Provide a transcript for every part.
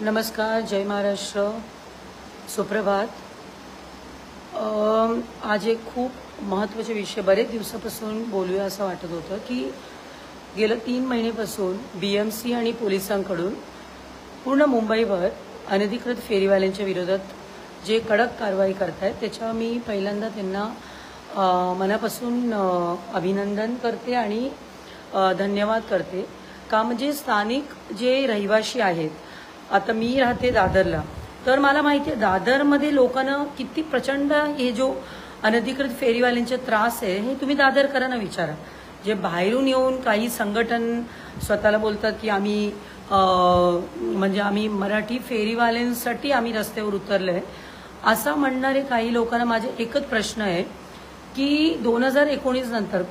नमस्कार, जय महाराष्ट्र, सुप्रभात। आज एक खूप महत्त्वाचे विषय बरेच दिवसापासून बोलूया असं वाटत होतं की गेल्या 3 महिन्यापासून BMC आणि पोलिसांकडून पूर्ण मुंबईभर अनधिकृत फेरीवाल्यांच्या विरोधात जे कडक कारवाई करतायत त्याच्या मी पहिल्यांदा त्यांना मनापासून अभिनंदन करते आणि धन्यवाद करते। का म्हणजे स्थानिक जे रहिवासी आहेत, आता मी राहते दादरला, तर मला माहिती आहे दादरमध्ये लोकांना किती प्रचंड हे जो अनधिकृत फेरीवाल्यांचे त्रास आहे हे तुम्ही दादरकरांना विचारा। जे बाहेरून येऊन काही संघटन स्वतःला बोलतात की आम्ही म्हणजे आम्ही मराठी फेरीवाल्यांसाठी आम्ही रस्त्यावर उतरलोय असं म्हणणारे काही लोकांना माझे एकच प्रश्न आहे की 2019 नंतर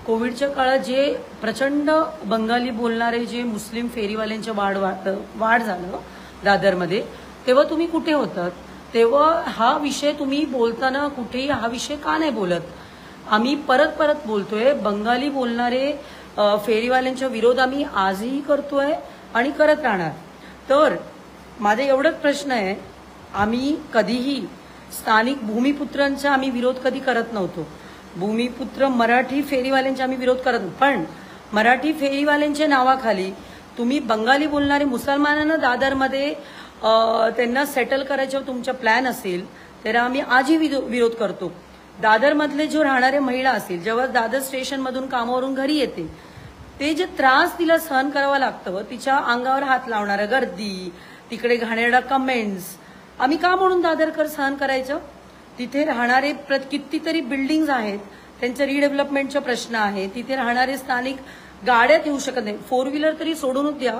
कोविडच्या काळात जे प्रचंड बंगाली बोलणारे जे मुस्लिम फेरीवाल्यांचे वाढ झालं दादरमध्ये, तेव्हा तुम्ही कुठे होतात? तेव्हा हा विषय तुम्ही बोलताना कुठेही हा विषय का नाही बोलत? आम्ही परत बोलतोय, बंगाली बोलणारे फेरीवाल्यांच्या विरोध आम्ही आजही करतोय आणि करत राहणार। तर माझा एवढाच प्रश्न आहे, आम्ही कधीही स्थानिक भूमिपुत्रांचा आम्ही विरोध कधी करत नव्हतो। भूमिपुत्र मराठी फेरीवाल्यांचा आम्ही विरोध करत, पण मराठी फेरीवाल्यांच्या नावाखाली तुम्ही बंगाली बोलणारे मुसलमानांना दादरमध्ये त्यांना सेटल करायचं तुमचा प्लॅन असेल तर आम्ही आजही विरोध करतो। दादरमधले जो राहणारे महिला असतील, जेव्हा दादर स्टेशनमधून कामावरून घरी येते, ते जे त्रास तिला सहन करावा लागतं, तिच्या अंगावर हात लावणारं गर्दी, तिकडे घाणेरडा कमेंट्स, आम्ही का म्हणून दादरकर सहन करायचं? तिथे राहणारे कितीतरी बिल्डिंग्स आहेत, त्यांच्या रिडेव्हलपमेंटचा प्रश्न आहे, तिथे राहणारे स्थानिक गाड्यात येऊ शकत नाही, 4 व्हीलर तरी सोडूनच द्या,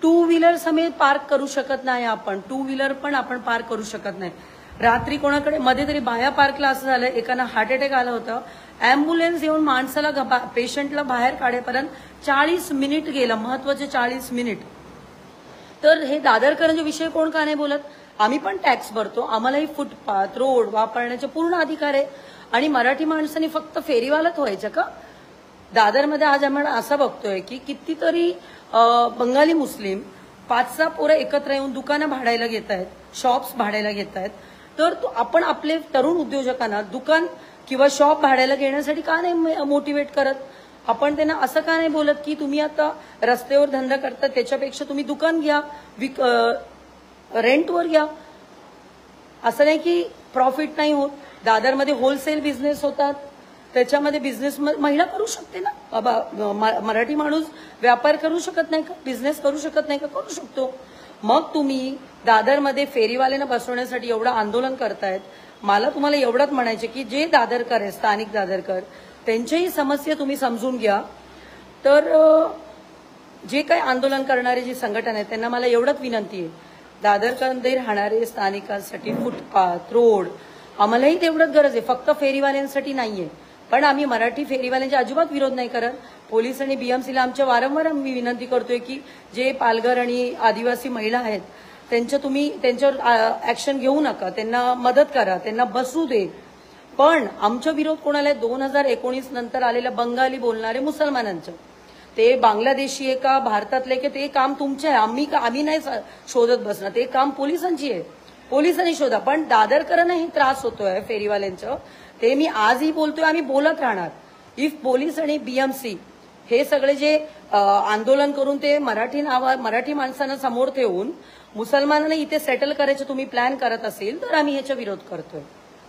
2 व्हीलर समेत पार्क करू शकत नाही आपण, 2 व्हीलर पण आपण पार्क करू शकत नाही। रात्री कोणाकडे मध्ये तरी बाया पार्कला असं झालं, एकाला हार्ट अटॅक आला होता, अँब्युलन्स येऊन माणसाला पेशंटला बाहेर काढेपर्यंत 40 मिनिट गेलं, महत्वाचे 40 मिनिट। तर हे दादरकरांचे विषय कोण का नाही बोलत? आम्ही पण टॅक्स भरतो, आम्हालाही फुटपाथ रोड वापरण्याचे पूर्ण अधिकार आहे, आणि मराठी माणसांनी फक्त फेरीवालाच व्हायचं का? दादरमध्ये आज आम्ही असं बघतोय की कितीतरी बंगाली मुस्लिम 5-6 पोरं एकत्र येऊन दुकानं भाड्याला घेत आहेत, शॉप्स भाड्याला घेत आहेत। तर आपण आपले तरुण उद्योजकांना दुकान किंवा शॉप भाड्याला घेण्यासाठी का नाही मोटिवेट करत? आपण त्यांना असं का नाही बोलत की तुम्ही आता रस्त्यावर धंदा करता, त्याच्यापेक्षा तुम्ही दुकान घ्या, रेंटवर घ्या। असं नाही की प्रॉफिट नाही होत, दादरमध्ये होलसेल बिझनेस होतात, त्याच्यामध्ये बिझनेस महिला करू शकते ना बाबा। मराठी माणूस व्यापार करू शकत नाही का? बिझनेस करू शकत नाही का? करू शकतो। मग तुम्ही दादरमध्ये फेरीवाल्यांना बसवण्यासाठी एवढं आंदोलन करतायत। मला तुम्हाला एवढंच म्हणायचे की जे दादरकर आहे, स्थानिक दादरकर, त्यांच्याही समस्या तुम्ही समजून घ्या। तर जे काही आंदोलन करणारे जे संघटना आहेत त्यांना मला एवढंच विनंती आहे, दादरमध्ये राहणारे स्थानिकांसाठी फुटपाथ रोड आम्हालाही तेवढंच गरज आहे, फक्त फेरीवाल्यांसाठी नाहीये। पण आम्ही मराठी फेरीवाल्यांचा अजिबात विरोध नाही करत। पोलीस आणि BMCला आमच्या वारंवार आम्ही विनंती करतोय की जे पालघर आणि आदिवासी महिला आहेत त्यांच्यावर ऍक्शन घेऊ नका, त्यांना मदत करा, त्यांना बसू दे। पण आमचा विरोध कोणाला? 2019 नंतर आलेल्या बंगाली बोलणारे मुसलमानांचं, ते बांगलादेशी आहे का भारतातले की ते काम तुमचे आहे, आम्ही नाही शोधत बसणार, ते काम पोलिसांची आहे, पोलिसांनी शोधा। पण दादरकरांना त्रास होतोय फेरीवाल्यांचं, ते मी आजही बोलतोय, आम्ही बोलत राहणार। इफ पोलीस आणि BMC हे सगळे जे आंदोलन करून ते मराठी माणसांना समोर ठेवून मुसलमानांना इथे सेटल करायचं तुम्ही प्लॅन करत असेल तर आम्ही ह्याचा विरोध करतोय।